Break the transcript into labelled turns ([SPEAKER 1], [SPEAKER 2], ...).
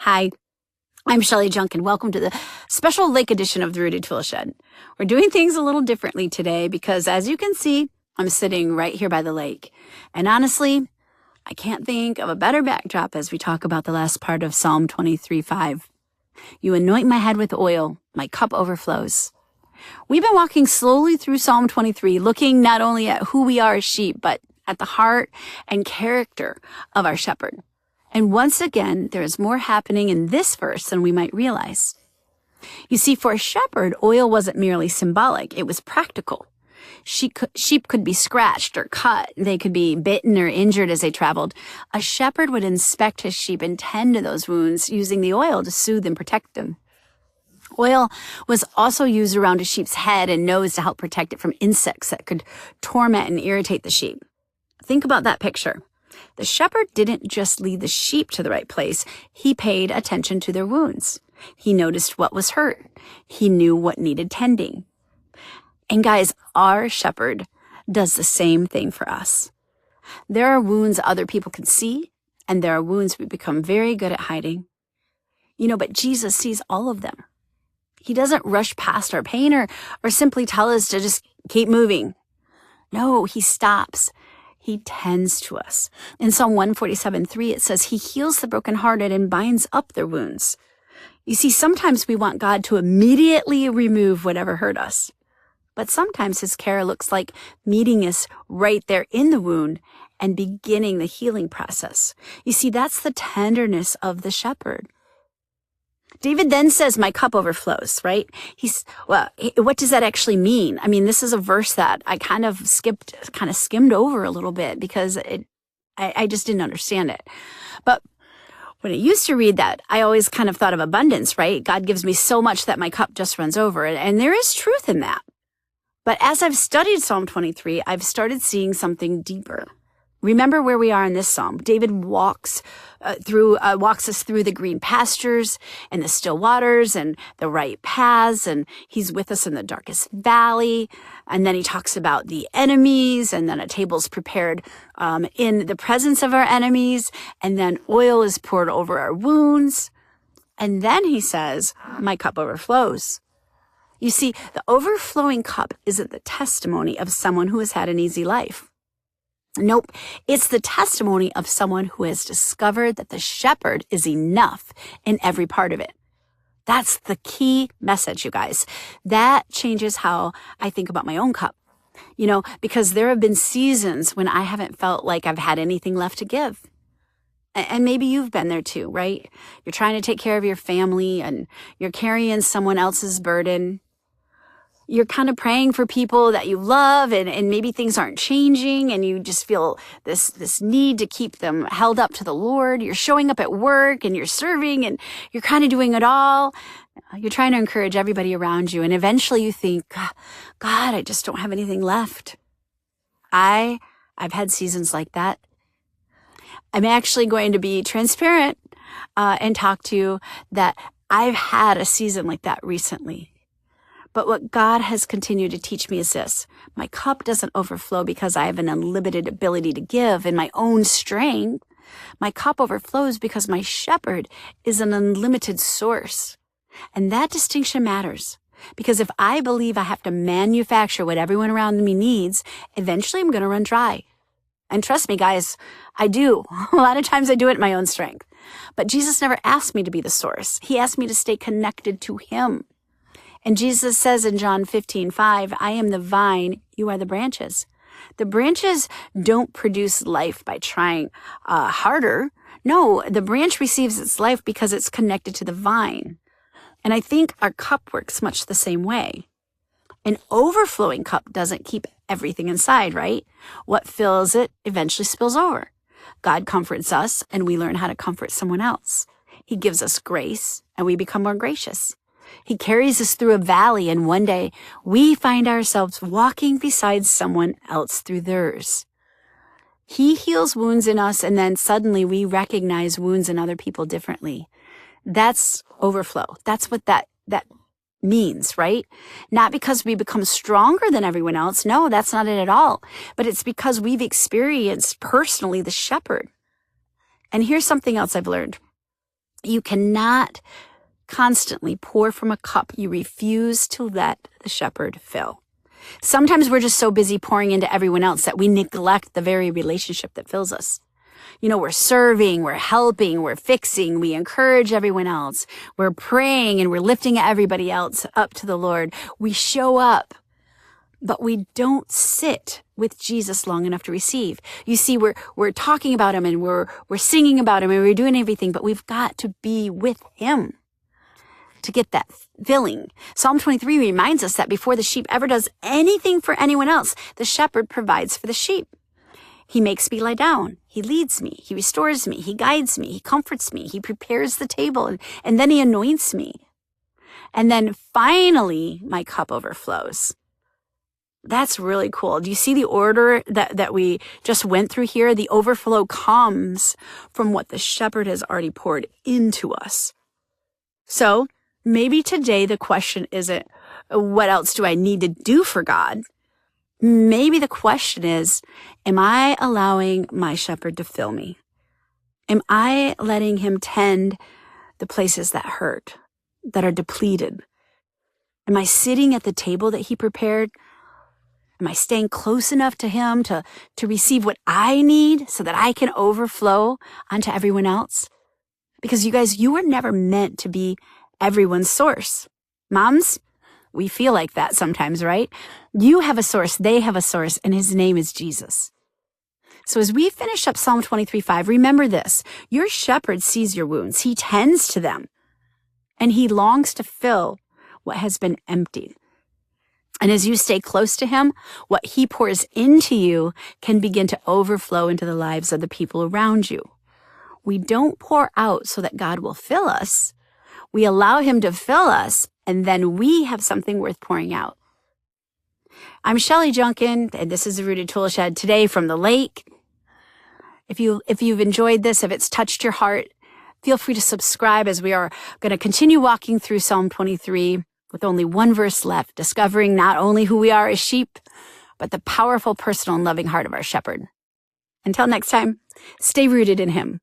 [SPEAKER 1] Hi, I'm Shelley Junk, and welcome to the special lake edition of the Rooted Toolshed. We're doing things a little differently today because, as you can see, I'm sitting right here by the lake. And honestly, I can't think of a better backdrop as we talk about the last part of Psalm 23:5. You anoint my head with oil, my cup overflows. We've been walking slowly through Psalm 23, looking not only at who we are as sheep, but at the heart and character of our shepherd. And once again, there is more happening in this verse than we might realize. You see, for a shepherd, oil wasn't merely symbolic, it was practical. Sheep could be scratched or cut. They could be bitten or injured as they traveled. A shepherd would inspect his sheep and tend to those wounds using the oil to soothe and protect them. Oil was also used around a sheep's head and nose to help protect it from insects that could torment and irritate the sheep. Think about that picture. The shepherd didn't just lead the sheep to the right place. He paid attention to their wounds. He noticed what was hurt. He knew what needed tending. And guys, our shepherd does the same thing for us. There are wounds other people can see, and there are wounds we become very good at hiding. But Jesus sees all of them. He doesn't rush past our pain or simply tell us to just keep moving. No, he stops. He tends to us. In Psalm 147:3, it says, he heals the brokenhearted and binds up their wounds. You see, sometimes we want God to immediately remove whatever hurt us. But sometimes his care looks like meeting us right there in the wound and beginning the healing process. You see, that's the tenderness of the shepherd. David then says, my cup overflows, right? What does that actually mean? I mean, this is a verse that I kind of skimmed over a little bit because I just didn't understand it. But when I used to read that, I always kind of thought of abundance, right? God gives me so much that my cup just runs over. And there is truth in that. But as I've studied Psalm 23, I've started seeing something deeper. Remember where we are in this psalm. David walks us through the green pastures and the still waters and the right paths, and he's with us in the darkest valley. And then he talks about the enemies, and then a table's prepared in the presence of our enemies, and then oil is poured over our wounds. And then he says, my cup overflows. You see, the overflowing cup isn't the testimony of someone who has had an easy life. Nope, it's the testimony of someone who has discovered that the shepherd is enough in every part of it. That's the key message, you guys. That changes how I think about my own cup. Because there have been seasons when I haven't felt like I've had anything left to give. And maybe you've been there too, right? You're trying to take care of your family and you're carrying someone else's burden. You're kind of praying for people that you love and maybe things aren't changing and you just feel this need to keep them held up to the Lord. You're showing up at work and you're serving and you're kind of doing it all. You're trying to encourage everybody around you. And eventually you think, God, I just don't have anything left. I've had seasons like that. I'm actually going to be transparent and talk to you that I've had a season like that recently. But what God has continued to teach me is this. My cup doesn't overflow because I have an unlimited ability to give in my own strength. My cup overflows because my shepherd is an unlimited source. And that distinction matters. Because if I believe I have to manufacture what everyone around me needs, eventually I'm going to run dry. And trust me, guys, I do. A lot of times I do it in my own strength. But Jesus never asked me to be the source. He asked me to stay connected to him. And Jesus says in John 15:5, I am the vine, you are the branches. The branches don't produce life by trying harder. No, the branch receives its life because it's connected to the vine. And I think our cup works much the same way. An overflowing cup doesn't keep everything inside, right? What fills it eventually spills over. God comforts us and we learn how to comfort someone else. He gives us grace and we become more gracious. He carries us through a valley, and one day we find ourselves walking beside someone else through theirs. He heals wounds in us, and then suddenly we recognize wounds in other people differently. That's overflow. That's what that means, right? Not because we become stronger than everyone else. No, that's not it at all. But it's because we've experienced personally the shepherd. And here's something else I've learned. You cannot constantly pour from a cup you refuse to let the shepherd fill. Sometimes we're just so busy pouring into everyone else that we neglect the very relationship that fills us. We're serving, we're helping, we're fixing, we encourage everyone else. We're praying and we're lifting everybody else up to the Lord. We show up, but we don't sit with Jesus long enough to receive. You see, we're talking about him and we're singing about him and we're doing everything, but we've got to be with him to get that filling. Psalm 23 reminds us that before the sheep ever does anything for anyone else, the shepherd provides for the sheep. He makes me lie down. He leads me. He restores me. He guides me. He comforts me. He prepares the table, and then he anoints me. And then finally, my cup overflows. That's really cool. Do you see the order that we just went through here? The overflow comes from what the shepherd has already poured into us. So maybe today the question isn't, what else do I need to do for God? Maybe the question is, am I allowing my shepherd to fill me? Am I letting him tend the places that hurt, that are depleted? Am I sitting at the table that he prepared? Am I staying close enough to him to receive what I need so that I can overflow onto everyone else? Because you guys, you were never meant to be everyone's source. Moms, we feel like that sometimes, right? You have a source, they have a source, and his name is Jesus. So as we finish up Psalm 23:5, remember this: your shepherd sees your wounds. He tends to them, and he longs to fill what has been emptied. And as you stay close to him, what he pours into you can begin to overflow into the lives of the people around you. We don't pour out so that God will fill us. We allow him to fill us, and then we have something worth pouring out. I'm Shelley Junkin, and this is the Rooted Toolshed today from the lake. If you've enjoyed this, if it's touched your heart, feel free to subscribe as we are going to continue walking through Psalm 23 with only one verse left, discovering not only who we are as sheep, but the powerful, personal, and loving heart of our shepherd. Until next time, stay rooted in him.